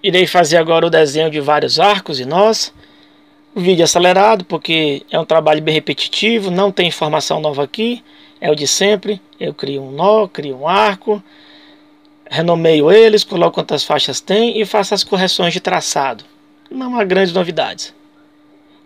Irei fazer agora o desenho de vários arcos e nós. O vídeo acelerado porque é um trabalho bem repetitivo, não tem informação nova aqui, é o de sempre. Eu crio um nó, crio um arco, renomeio eles, coloco quantas faixas tem e faço as correções de traçado. Não há grandes novidades.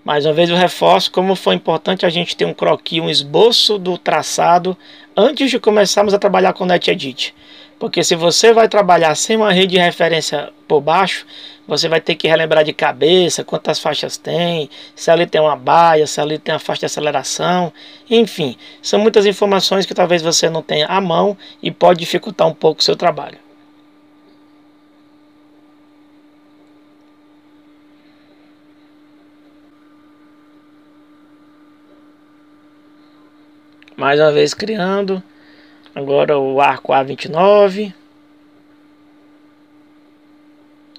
Mais uma vez eu reforço como foi importante a gente ter um croquis, um esboço do traçado antes de começarmos a trabalhar com o NetEdit. Porque se você vai trabalhar sem uma rede de referência por baixo, você vai ter que relembrar de cabeça quantas faixas tem, se ali tem uma baia, se ali tem a faixa de aceleração, enfim, são muitas informações que talvez você não tenha à mão e pode dificultar um pouco o seu trabalho. Mais uma vez criando, agora o arco A29.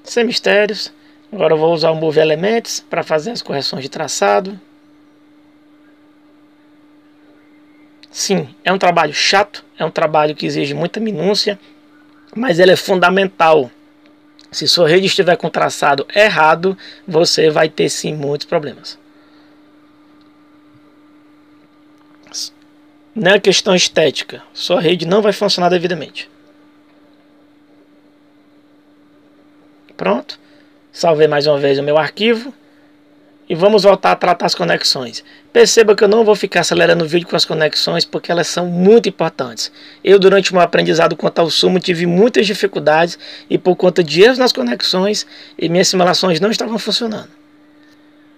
Sem mistérios. Agora eu vou usar o Move Elements para fazer as correções de traçado. Sim, é um trabalho chato, é um trabalho que exige muita minúcia, mas ele é fundamental. Se sua rede estiver com traçado errado, você vai ter sim muitos problemas. Não é questão estética, sua rede não vai funcionar devidamente. Pronto, salvei mais uma vez o meu arquivo e vamos voltar a tratar as conexões. Perceba que eu não vou ficar acelerando o vídeo com as conexões porque elas são muito importantes. Eu durante o meu aprendizado quanto ao Sumo tive muitas dificuldades e por conta de erros nas conexões e minhas simulações não estavam funcionando.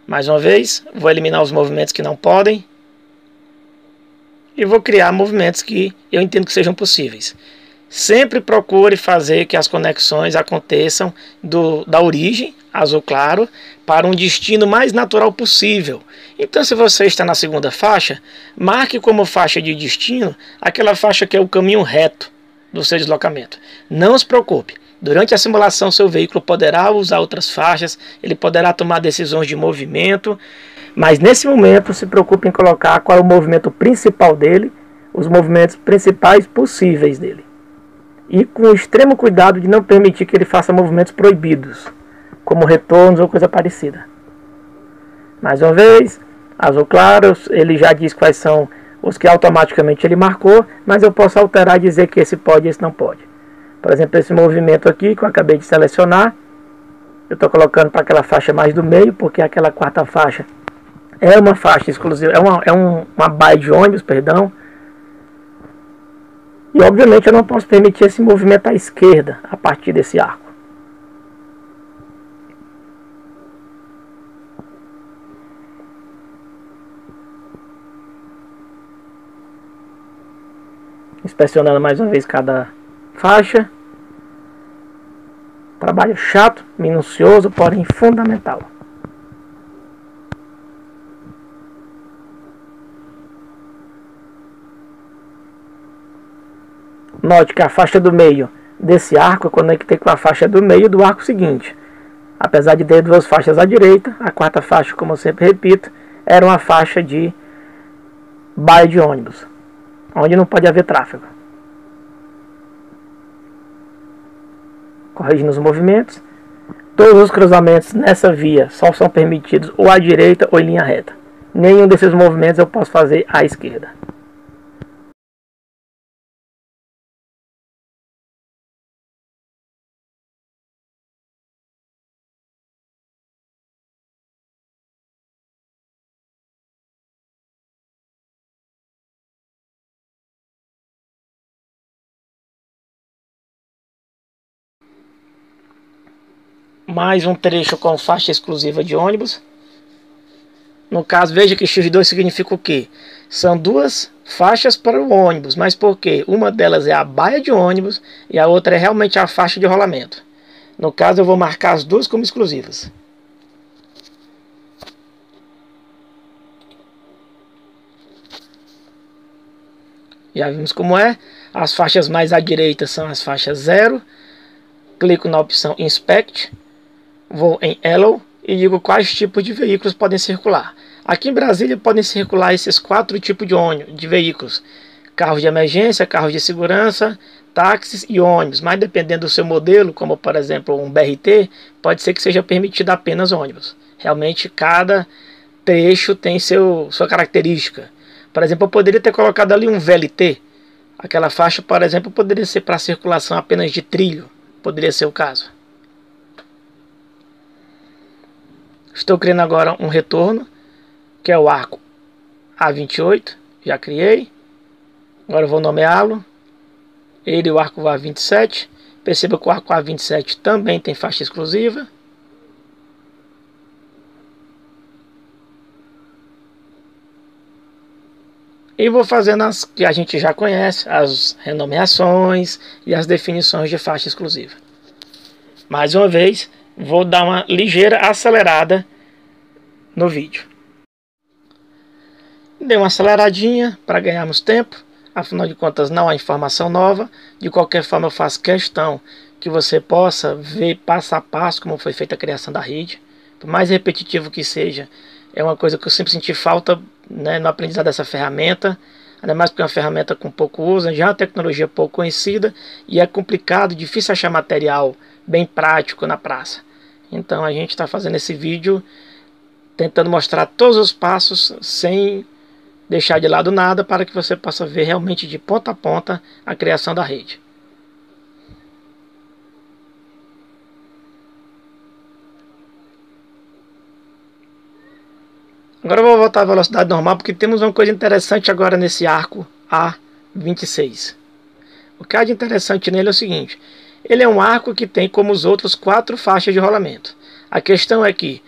Mais uma vez, vou eliminar os movimentos que não podem e vou criar movimentos que eu entendo que sejam possíveis. Sempre procure fazer que as conexões aconteçam da origem, azul claro, para um destino mais natural possível. Então, se você está na segunda faixa, marque como faixa de destino aquela faixa que é o caminho reto do seu deslocamento. Não se preocupe. Durante a simulação, seu veículo poderá usar outras faixas, ele poderá tomar decisões de movimento, mas nesse momento se preocupe em colocar qual é o movimento principal dele, os movimentos principais possíveis dele. E com extremo cuidado de não permitir que ele faça movimentos proibidos, como retornos ou coisa parecida. Mais uma vez, azul claro, ele já diz quais são os que automaticamente ele marcou, mas eu posso alterar e dizer que esse pode e esse não pode. Por exemplo, esse movimento aqui que eu acabei de selecionar, eu estou colocando para aquela faixa mais do meio, porque aquela quarta faixa é uma faixa exclusiva, uma baia de ônibus, perdão. E obviamente eu não posso permitir esse movimento à esquerda a partir desse arco. Inspecionando mais uma vez cada faixa. Trabalho chato, minucioso, porém fundamental. Note que a faixa do meio desse arco eu conectei com a faixa do meio do arco seguinte. Apesar de ter duas faixas à direita, a quarta faixa, como eu sempre repito, era uma faixa de baia de ônibus, onde não pode haver tráfego. Corrigindo os movimentos, todos os cruzamentos nessa via só são permitidos ou à direita ou em linha reta. Nenhum desses movimentos eu posso fazer à esquerda. Mais um trecho com faixa exclusiva de ônibus. No caso, veja que X2 significa o quê? São duas faixas para o ônibus, mas por quê? Uma delas é a baia de ônibus e a outra é realmente a faixa de rolamento. No caso, eu vou marcar as duas como exclusivas. Já vimos como é. As faixas mais à direita são as faixas 0. Clico na opção Inspect. Vou em Allow e digo quais tipos de veículos podem circular. Aqui em Brasília podem circular esses 4 tipos de veículos: carros de emergência, carros de segurança, táxis e ônibus, mas dependendo do seu modelo, como por exemplo um BRT, pode ser que seja permitido apenas ônibus. Realmente cada trecho tem sua característica. Por exemplo, eu poderia ter colocado ali um VLT. Aquela faixa, por exemplo, poderia ser para circulação apenas de trilho. Poderia ser o caso. Estou criando agora um retorno, que é o arco A28. Já criei. Agora eu vou nomeá-lo. Ele e o arco A27. Perceba que o arco A27 também tem faixa exclusiva. E vou fazendo as que a gente já conhece, as renomeações e as definições de faixa exclusiva. Mais uma vez, vou dar uma ligeira acelerada no vídeo. Dei uma aceleradinha para ganharmos tempo. Afinal de contas, não há informação nova. De qualquer forma, eu faço questão que você possa ver passo a passo como foi feita a criação da rede. Por mais repetitivo que seja, é uma coisa que eu sempre senti falta, né, no aprendizado dessa ferramenta. Ainda mais porque é uma ferramenta com pouco uso, já é uma tecnologia pouco conhecida e é complicado, difícil achar material bem prático na praça. Então a gente está fazendo esse vídeo tentando mostrar todos os passos sem deixar de lado nada, para que você possa ver realmente de ponta a ponta a criação da rede. Agora eu vou voltar à velocidade normal, porque temos uma coisa interessante agora nesse arco A26. O que há de interessante nele é o seguinte: ele é um arco que tem, como os outros, 4 faixas de rolamento. A questão é que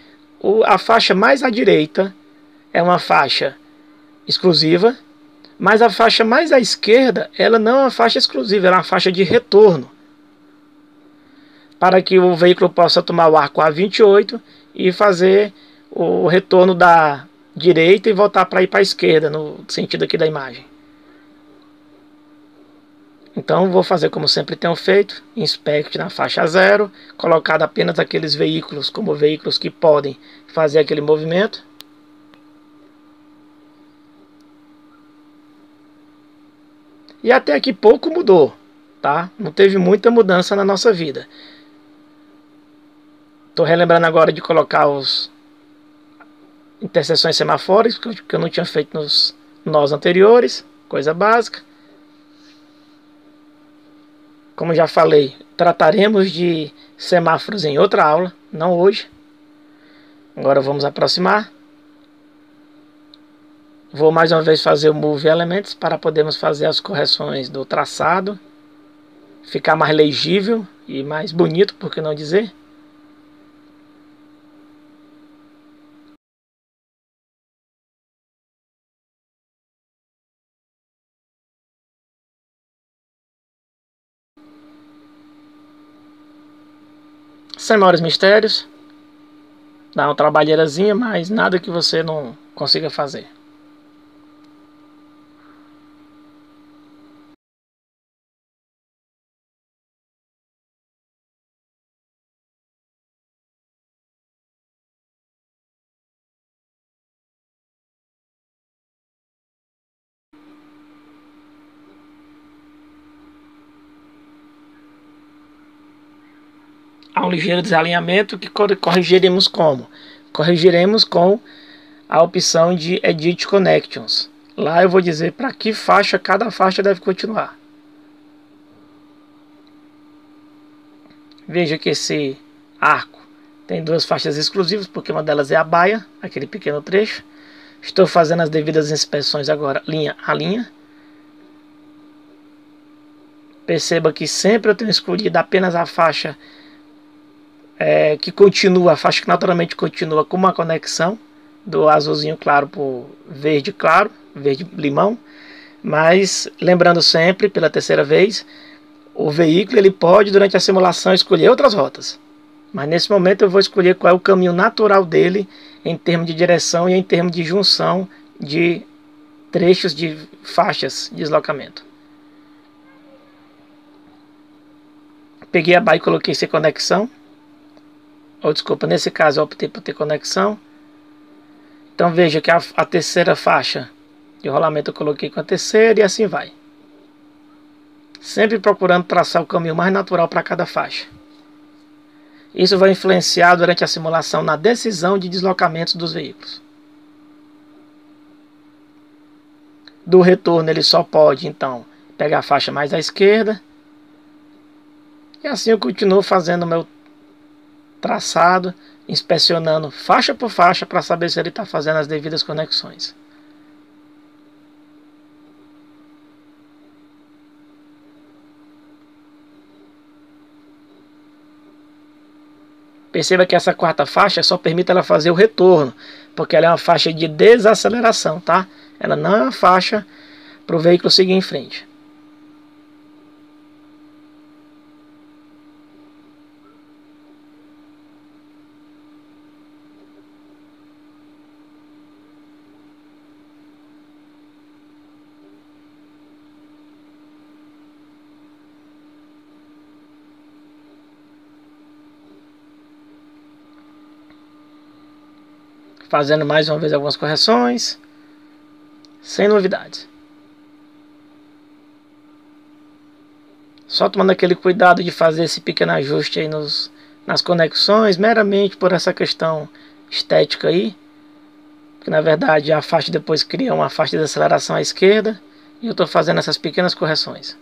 a faixa mais à direita é uma faixa exclusiva, mas a faixa mais à esquerda, ela não é uma faixa exclusiva, ela é uma faixa de retorno, para que o veículo possa tomar o arco A28 e fazer o retorno da direita e voltar para ir para a esquerda, no sentido aqui da imagem. Então vou fazer como sempre tenho feito: inspect na faixa 0, colocado apenas aqueles veículos como veículos que podem fazer aquele movimento. E até aqui pouco mudou, tá? Não teve muita mudança na nossa vida. Estou relembrando agora de colocar os interseções semafóricas, que eu não tinha feito nos nós anteriores, coisa básica. Como já falei, trataremos de semáforos em outra aula, não hoje. Agora vamos aproximar. Vou mais uma vez fazer o Move Elements para podermos fazer as correções do traçado, ficar mais legível e mais bonito, por que não dizer. Sem maiores mistérios. Dá uma trabalheirazinha, mas nada que você não consiga fazer. Há um ligeiro desalinhamento que corrigiremos como? Corrigiremos com a opção de Edit Connections. Lá eu vou dizer para que faixa cada faixa deve continuar. Veja que esse arco tem 2 faixas exclusivas, porque uma delas é a baia, aquele pequeno trecho. Estou fazendo as devidas inspeções agora, linha a linha. Perceba que sempre eu tenho escolhido apenas a faixa que continua, a faixa que naturalmente continua com uma conexão do azulzinho claro para o verde claro, verde limão. Mas lembrando sempre, pela terceira vez, o veículo ele pode durante a simulação escolher outras rotas, mas nesse momento eu vou escolher qual é o caminho natural dele em termos de direção e em termos de junção de trechos de faixas de deslocamento. Peguei a baia e coloquei sem conexão. Ou desculpa, nesse caso eu optei por ter conexão. Então veja que a terceira faixa de rolamento eu coloquei com a terceira e assim vai. sempre procurando traçar o caminho mais natural para cada faixa. Isso vai influenciar durante a simulação na decisão de deslocamentos dos veículos. Do retorno ele só pode, então, pegar a faixa mais à esquerda. E assim eu continuo fazendo o meu traçado, inspecionando faixa por faixa para saber se ele está fazendo as devidas conexões. Perceba que essa quarta faixa só permite ela fazer o retorno, porque ela é uma faixa de desaceleração, tá? Ela não é uma faixa para o veículo seguir em frente. Fazendo mais uma vez algumas correções, sem novidades. Só tomando aquele cuidado de fazer esse pequeno ajuste aí nas conexões, meramente por essa questão estética aí. Que na verdade a faixa depois cria uma faixa de aceleração à esquerda. E eu estou fazendo essas pequenas correções.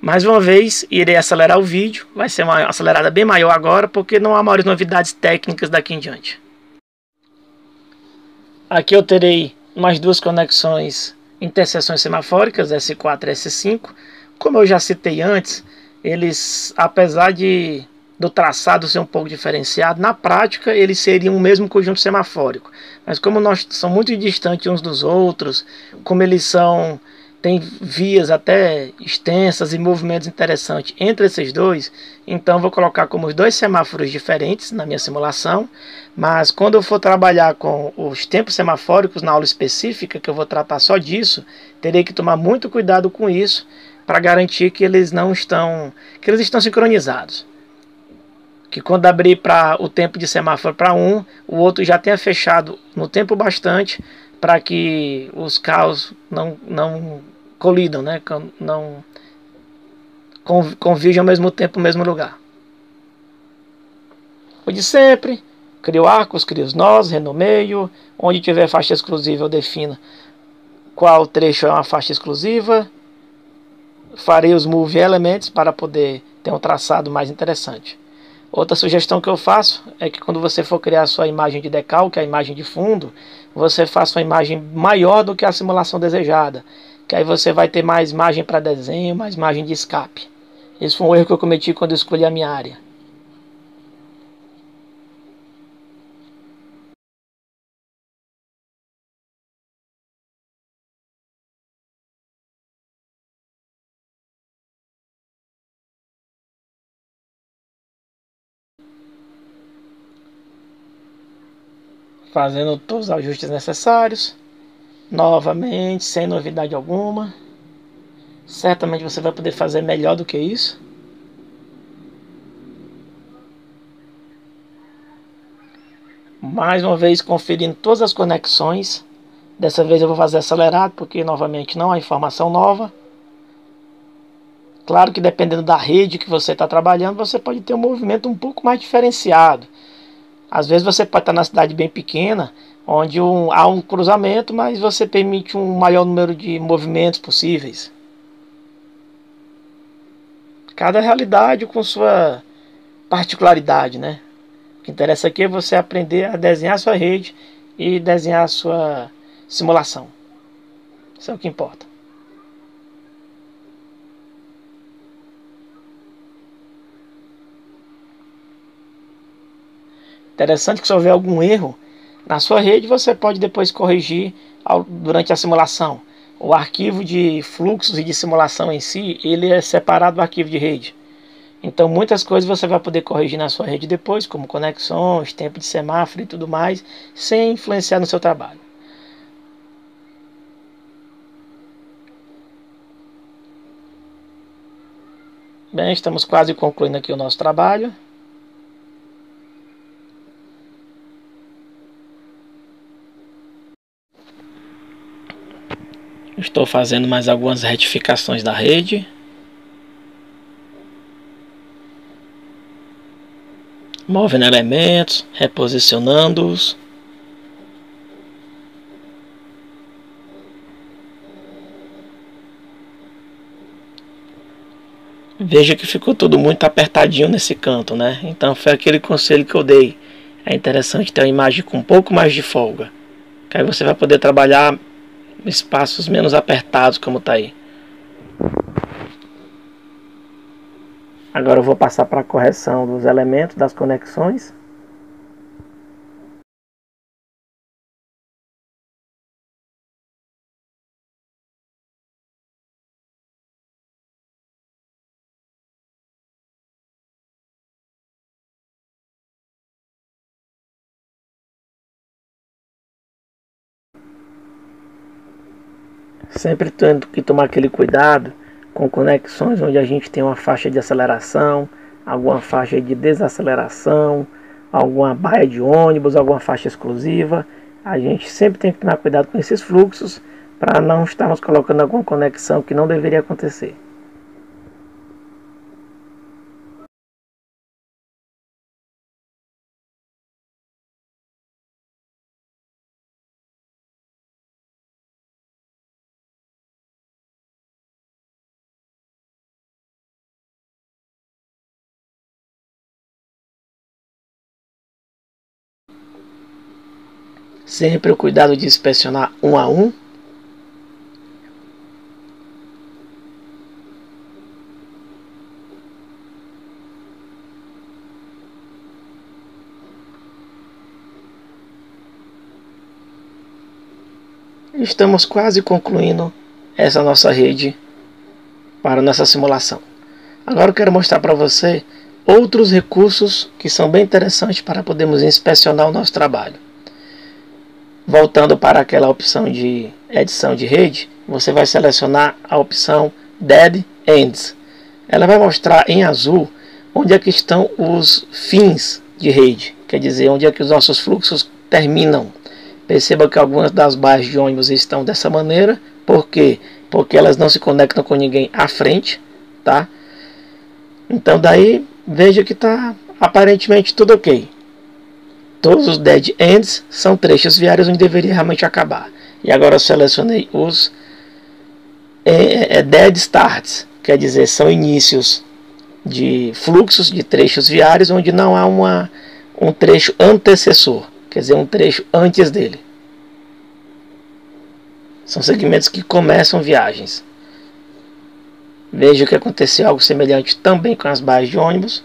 Mais uma vez, irei acelerar o vídeo. Vai ser uma acelerada bem maior agora, porque não há maiores novidades técnicas daqui em diante. Aqui eu terei mais duas conexões interseções semafóricas, S4 e S5. Como eu já citei antes, eles, apesar do traçado ser um pouco diferenciado, na prática eles seriam o mesmo conjunto semafórico. Mas como nós somos muito distantes uns dos outros, como eles têm vias até extensas e movimentos interessantes entre esses dois, então vou colocar como os dois semáforos diferentes na minha simulação. Mas quando eu for trabalhar com os tempos semafóricos na aula específica, que eu vou tratar só disso, terei que tomar muito cuidado com isso para garantir que eles estão sincronizados. Que quando abrir para o tempo de semáforo para um, o outro já tenha fechado no tempo bastante para que os carros não colidam, né? Não convirjam ao mesmo tempo no mesmo lugar. O de sempre, crio arcos, crio os nós, renomeio. Onde tiver faixa exclusiva eu defino qual trecho é uma faixa exclusiva. Farei os move elements para poder ter um traçado mais interessante. Outra sugestão que eu faço é que quando você for criar a sua imagem de decalque, a imagem de fundo, você faça uma imagem maior do que a simulação desejada. Que aí você vai ter mais margem para desenho, mais margem de escape. Esse foi um erro que eu cometi quando eu escolhi a minha área. Fazendo todos os ajustes necessários. Novamente, sem novidade alguma. Certamente você vai poder fazer melhor do que isso. Mais uma vez conferindo todas as conexões. Dessa vez eu vou fazer acelerado, porque novamente não há informação nova. Claro que dependendo da rede que você está trabalhando, você pode ter um movimento um pouco mais diferenciado. Às vezes você pode estar na cidade bem pequena, onde há um cruzamento, mas você permite um maior número de movimentos possíveis. Cada realidade com sua particularidade, né? O que interessa aqui é você aprender a desenhar a sua rede e desenhar a sua simulação. Isso é o que importa. Interessante que se houver algum erro na sua rede, você pode depois corrigir durante a simulação. O arquivo de fluxos e de simulação em si, ele é separado do arquivo de rede. Então muitas coisas você vai poder corrigir na sua rede depois, como conexões, tempo de semáforo e tudo mais, sem influenciar no seu trabalho. Bem, estamos quase concluindo aqui o nosso trabalho. Estou fazendo mais algumas retificações da rede. Movendo elementos, reposicionando-os. Veja que ficou tudo muito apertadinho nesse canto, né? Então foi aquele conselho que eu dei. É interessante ter uma imagem com um pouco mais de folga, que aí você vai poder trabalhar espaços menos apertados, como está aí. Agora eu vou passar para a correção dos elementos das conexões. Sempre tendo que tomar aquele cuidado com conexões onde a gente tem uma faixa de aceleração, alguma faixa de desaceleração, alguma baia de ônibus, alguma faixa exclusiva. A gente sempre tem que tomar cuidado com esses fluxos para não estarmos colocando alguma conexão que não deveria acontecer. Sempre o cuidado de inspecionar um a um. Estamos quase concluindo essa nossa rede para nossa simulação. Agora eu quero mostrar para você outros recursos que são bem interessantes para podermos inspecionar o nosso trabalho. Voltando para aquela opção de edição de rede, você vai selecionar a opção Dead Ends. Ela vai mostrar em azul onde é que estão os fins de rede, quer dizer, onde é que os nossos fluxos terminam. Perceba que algumas das barras de ônibus estão dessa maneira. Por quê? Porque elas não se conectam com ninguém à frente, tá? Então daí veja que está aparentemente tudo ok. Todos os dead ends são trechos viários onde deveria realmente acabar. E agora eu selecionei os dead starts, quer dizer, são inícios de fluxos de trechos viários onde não há um trecho antecessor, quer dizer, um trecho antes dele. São segmentos que começam viagens. Veja que aconteceu algo semelhante também com as barras de ônibus.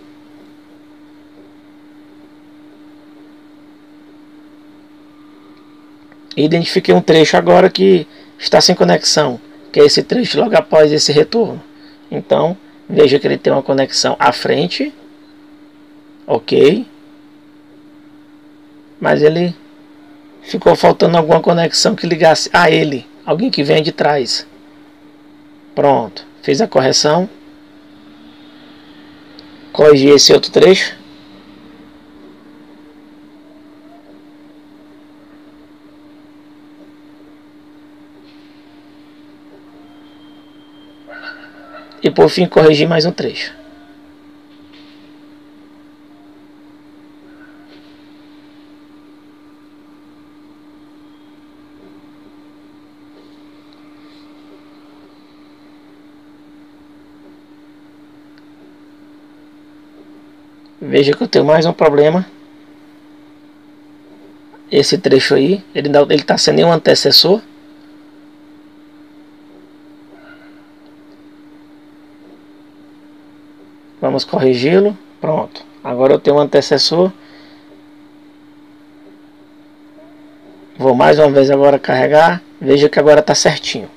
Identifiquei um trecho agora que está sem conexão, que é esse trecho logo após esse retorno. Então, veja que ele tem uma conexão à frente, ok, mas ele ficou faltando alguma conexão que ligasse a ele, alguém que venha de trás. Pronto, fiz a correção, corrigi esse outro trecho. E por fim corrigi mais um trecho. Veja que eu tenho mais um problema. Esse trecho aí, ele está sem nenhum antecessor. Vamos corrigi-lo. Pronto. Agora eu tenho um antecessor. Vou mais uma vez agora carregar. Veja que agora está certinho.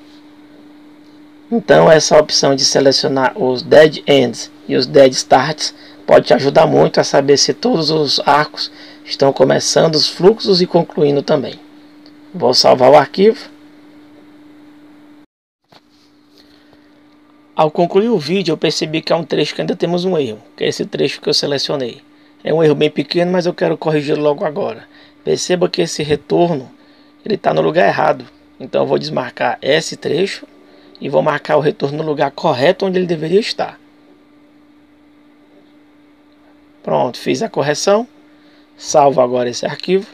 Então essa opção de selecionar os dead ends e os dead starts pode te ajudar muito a saber se todos os arcos estão começando os fluxos e concluindo também. Vou salvar o arquivo. Ao concluir o vídeo eu percebi que há um trecho que ainda temos um erro, que é esse trecho que eu selecionei. É um erro bem pequeno, mas eu quero corrigir logo agora. Perceba que esse retorno ele está no lugar errado. Então eu vou desmarcar esse trecho e vou marcar o retorno no lugar correto onde ele deveria estar. Pronto, fiz a correção. Salvo agora esse arquivo.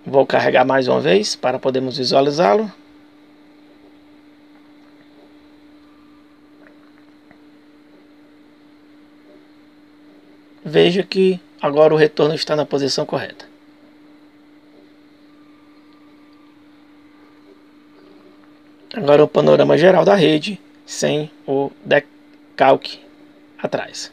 Vou carregar mais uma vez para podermos visualizá-lo. Veja que agora o retorno está na posição correta. Agora o panorama geral da rede, sem o decalque atrás.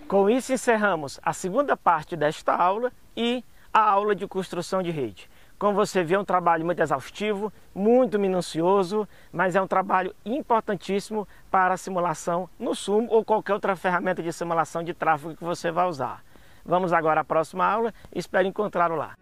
Com isso encerramos a segunda parte desta aula e a aula de construção de rede. Como você vê, é um trabalho muito exaustivo, muito minucioso, mas é um trabalho importantíssimo para a simulação no Sumo ou qualquer outra ferramenta de simulação de tráfego que você vai usar. Vamos agora à próxima aula e espero encontrá-lo lá.